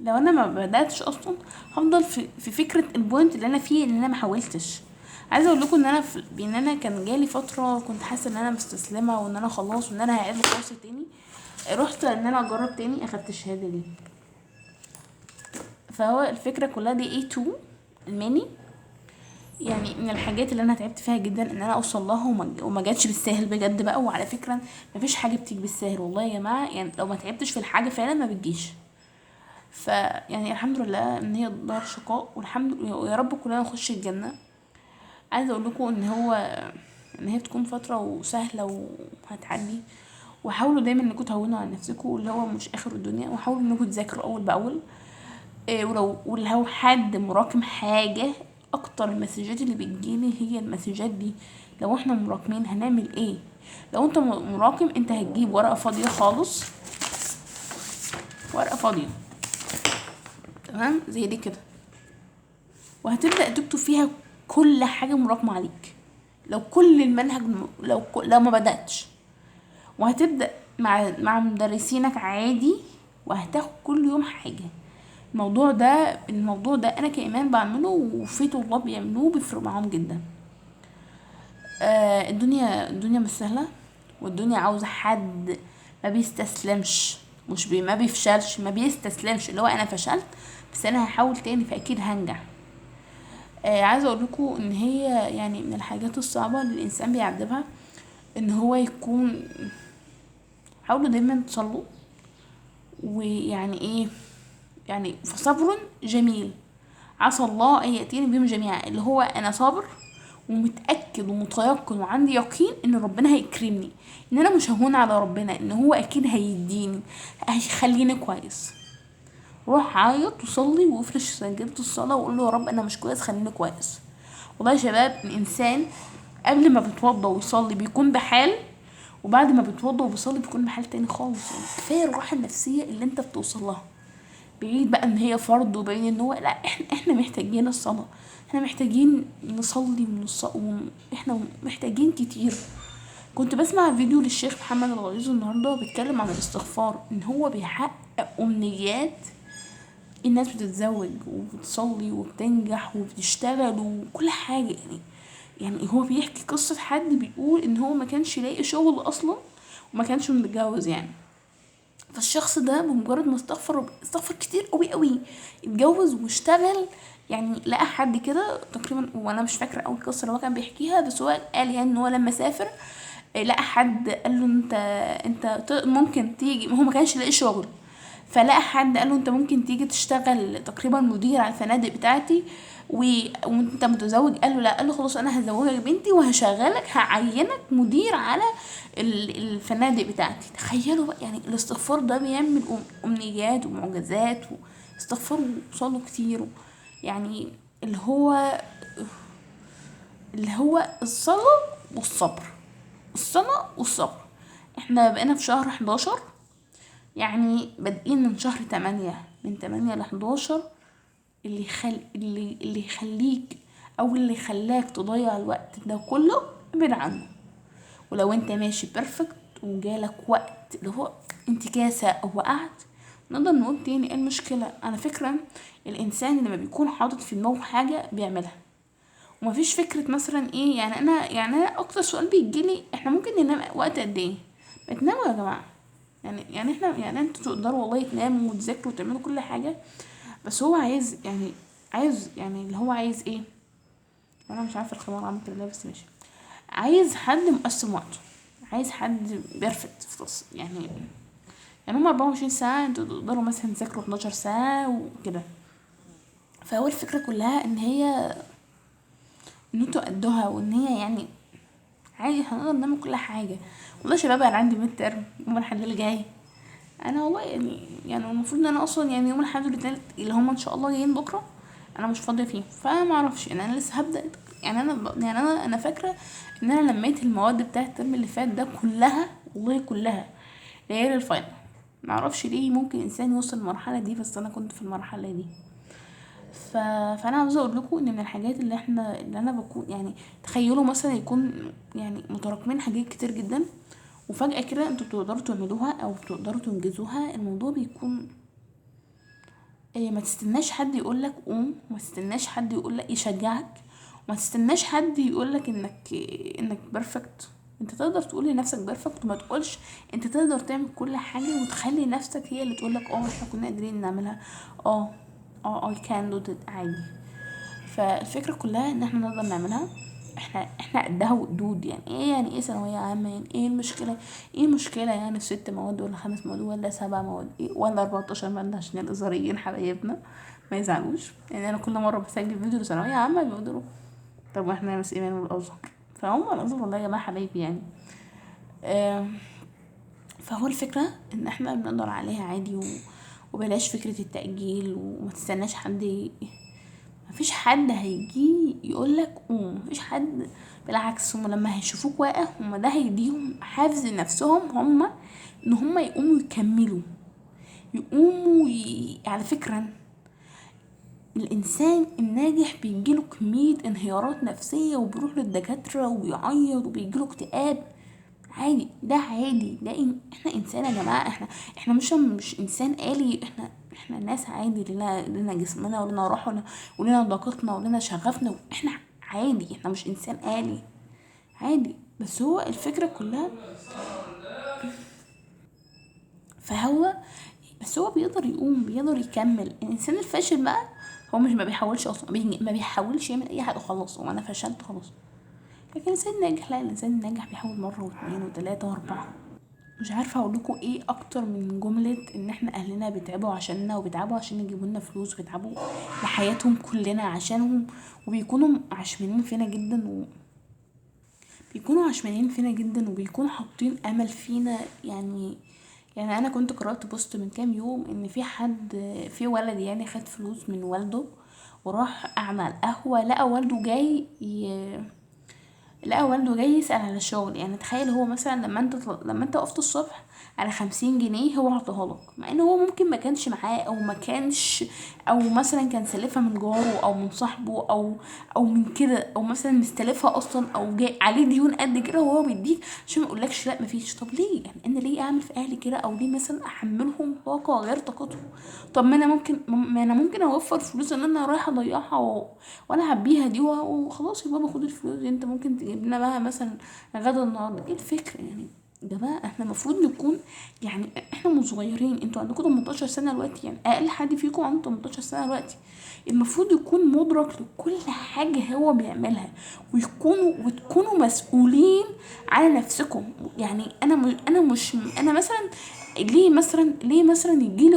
لو انا ما بداتش اصلا هفضل في فكره البوينت اللي انا فيه، ان انا ما حاولتش. عايزه اقول لكم ان انا ان انا كان جالي فتره كنت حاسه ان انا مستسلمه، وان انا خلاص، وان انا هعيد الكورس تاني. رحت ان انا اجرب تاني، اخدت الشهاده دي. فهو الفكره كلها دي A2 الماني. يعني من الحاجات اللي انا تعبت فيها جدا ان انا اوصل لها، وما جاتش بالساهل بجد بقى. وعلى فكره مفيش حاجه بتيجي بالساهل والله يا جماعه، يعني لو ما تعبتش في الحاجه فعلا ما بتجيش. يعني الحمد لله ان هي دار شقاء، والحمد لله ويا رب كلنا نخش الجنه. عايزه اقول لكم ان هي بتكون فتره وسهله وهتعدي. وحاولوا دايما انكم تهونوا على نفسكم، اللي هو مش اخر الدنيا. وحاولوا انكم تذاكروا اول باول. ولو حد مراكم حاجه، اكتر المسجات اللي بتجيلي هي المسجات دي. لو احنا مراكمين هنعمل ايه؟ لو انت مراكم، انت هتجيب ورقه فاضيه خالص، ورقه فاضيه تمام زي دي كده، وهتبدأ تكتب فيها كل حاجة مراكمة عليك. لو كل المنهج لو ما بدأتش، وهتبدأ مع مدرسينك عادي، وهتاخد كل يوم حاجة. الموضوع ده انا كإيمان بعمله، وفي طلاب بيعملوه بيفرق معاهم جدا. الدنيا مش سهلة، والدنيا عاوزة حد ما بيستسلمش. مش ما بيفشلش، ما بيستسلمش، اللي هو انا فشلت بس انا هحاول تاني فاكيد هنجح. عايزه اقول لكم ان هي يعني من الحاجات الصعبه اللي الانسان بيعذبها، ان هو يكون. حاولوا دايما تصلوا، ويعني ايه، يعني فصبر جميل عسى الله ان ياتيني بهم جميعا، اللي هو انا صابر ومتاكد ومتيقن وعندي يقين ان ربنا هيكرمني، ان انا مش ههون على ربنا، ان هو اكيد هيديني، هيخليني كويس. روح عيط وصلي وافرش سجادة الصلاة وقول له يا رب انا مش كويس، خليني كويس. والله يا شباب، الانسان قبل ما بيتوضى ويصلي بيكون بحال، وبعد ما بيتوضى وبيصلي بيكون بحال تاني خالص. يعني كفايه الراحه النفسيه اللي انت بتوصل لها، بعيد بقى ان هي فرض، وبعيد ان هو لا، احنا محتاجين الصلاه، احنا محتاجين نصلي احنا محتاجين كتير. كنت بسمع فيديو للشيخ محمد الغليظ النهارده بيتكلم عن الاستغفار، ان هو بيحقق امنيات الناس، بتتزوج وبتصلي وبتنجح وبتشتغل وكل حاجة. يعني هو بيحكي قصة حد بيقول ان هو ما كانش لاقي شغل اصلا، وما كانش متجوز يعني. فالشخص ده بمجرد ما استغفر كتير قوي قوي، اتجوز واشتغل. يعني لقى حد كده تقريبا، وانا مش فاكره قوي القصه اللي هو كان بيحكيها، بس هو قال يعني ان هو لما سافر لقى حد قال له انت ممكن تيجي. هو ما كانش لاقي شغل، فلقى حد قال له انت ممكن تيجي تشتغل تقريبا مدير على الفنادق بتاعتي، وانت متزوج؟ قال له لا. قال له خلاص انا هزوجك بنتي وهشغلك، هعينك مدير على الفنادق بتاعتي. تخيلوا بقى، يعني الاستغفار ده بيعمل امنيات ومعجزات. واستغفروا وصلوا كتير. يعني اللي هو الصلاة والصبر، الصلاة والصبر. احنا بقينا في شهر 11، يعني بادئين من شهر 8، من 8 ل11. اللي يخليك، او اللي خلاك تضيع الوقت ده كله، ابعد عنه. ولو انت ماشي بيرفكت وجالك وقت اللي هو انت كاسة او وقعت، نقدر نقول تاني ايه المشكلة. على فكرة الانسان لما بيكون حاطط في دماغه حاجة بيعملها، ومفيش فكرة مثلا ايه. يعني انا اكتر سؤال بيجيلي، احنا ممكن ننام وقت قد ايه؟ بتناموا يا جماعة؟ يعني احنا، يعني انتوا تقدروا والله تناموا وتذاكروا وتعملوا كل حاجة، بس هو عايز يعني اللي هو عايز ايه. انا مش عارفة الخمار عامل كده بس ماشي. عايز حد مقسم وقته، عايز حد بيرفكت في يعني هم 24 ساعة، انتوا تقدروا مثلا تذاكروا 12 ساعة وكده. فهو الفكرة كلها ان انتوا قدوها، وان هي يعني عادي هنقدر نعمل كل حاجة. والله يا شباب انا عندي ميد ترم يوم الاحد اللي جاي. انا والله يعني المفروض ان انا اصلا يعني يوم الاحد والتالت اللي هم ان شاء الله جايين بكرة انا مش فاضية فيه. فما اعرفش يعني انا لسه هبدأ. يعني انا فاكرة ان انا لميت المواد بتاعه الترم اللي فات ده كلها، والله كلها، غير الفاينل. ما اعرفش ليه ممكن انسان يوصل المرحله دي، بس انا كنت في المرحله دي. فانا عاوزه اقول لكم ان من الحاجات اللي انا بكون يعني، تخيلوا مثلا يكون يعني متراكمين حاجات كتير جدا، وفجاه كده انتوا بتقدروا تعملوها او بتقدروا تنجزوها. الموضوع بيكون ما تستناش حد يقولك قوم، وما تستناش حد يقولك يشجعك، وما تستناش حد يقولك انك بيرفكت. انت تقدر تقول لنفسك بيرفكت، وما تقولش انت تقدر تعمل كل حاجه وتخلي نفسك هي اللي تقولك احنا كنا قادرين نعملها. اه I can do that عادي. فالفكره كلها ان احنا نقدر نعملها. احنا قدها وقدود. يعني ايه ثانويه عامه؟ يعني ايه المشكله؟ يعني في 6 مواد ولا 5 مواد ولا 7 مواد ولا 14 ماده؟ عشان الازهريين حبايبنا ما يزعلوش. يعني انا كل مره بسجل فيديو لثانويه عامه بيقولوا طب ما احنا ناس ايمان والازهر. فهم الازهر والله يا جماعه حبايبي يعني. فهو الفكره ان احنا بنقدر عليها عادي. وبلاش فكره التاجيل، وما تستناش حد. مفيش حد هيجي يقولك قوم، مفيش حد. بالعكس، هم لما هيشوفوك واقع هم ده هيديهم حافز لنفسهم هم ان هم يقوموا يكملوا، على فكرة الانسان الناجح بيجيله كمية انهيارات نفسية وبيروح للدكاترة وبيعيط وبيجيله اكتئاب عادي. ده عادي. احنا انسان يا جماعة. احنا مش انسان آلي. احنا ناس عادي. لنا جسمنا ولنا روحنا ولنا طاقتنا ولنا شغفنا. احنا عادي. احنا مش انسان آلي عادي. بس هو الفكرة كلها بس هو بيقدر يقوم، بيقدر يكمل. الانسان الفاشل بقى هو مش ما بيحاولش اصلا، ما بيحاولش يعمل اي حاجة خلاص. هو انا فشلت خلاص. لكن الانسان الناجح لا، الانسان الناجح بيحاول مرة واثنين وثلاثة واربعة. مش عارفه اقول لكم ايه اكتر من جمله ان احنا اهلنا بيتعبوا عشاننا، وبيتعبوا عشان يجيبوا لنا فلوس، وبيتعبوا لحياتهم كلنا عشانهم، وبيكونوا عشمانين فينا جدا وبيكونوا حاطين امل فينا. يعني انا كنت قرأت بوست من كام يوم ان في ولد يعني خد فلوس من والده وراح اعمل قهوه. لقى والده جاي يسأل على الشغل. يعني تخيل، هو مثلا لما انت وقفت الصبح على 50 جنيه هو عطاها لك، مع ان هو ممكن ما كانش معاه، او ما كانش، او مثلا كان سلفها من جاره او من صاحبه او من كده، او مثلا مستلفها اصلا، او جاي عليه ديون قد كده وهو بيديك عشان ما يقولكش لا مفيش. طب ليه؟ يعني انا ليه اعمل في اهلي كده؟ او ليه مثلا احملهم طاقه غير طاقتهم؟ طب ما انا ممكن اوفر فلوس ان انا رايحه اضيعها وانا اعبيها دي وخلاص يا بابا خد الفلوس دي، انت ممكن تجيب لنا بقى مثلا غدا النهارده. ايه الفكره يعني؟ ده بقى احنا المفروض نكون، يعني احنا مش صغيرين. انتوا عندكم 18 سنه دلوقتي، يعني اقل حد فيكم عنده 18 سنه دلوقتي. المفروض يكون مدرك لكل حاجه هو بيعملها، وتكونوا مسؤولين على نفسكم. يعني انا مش انا مثلا ليه مثلا يجيلي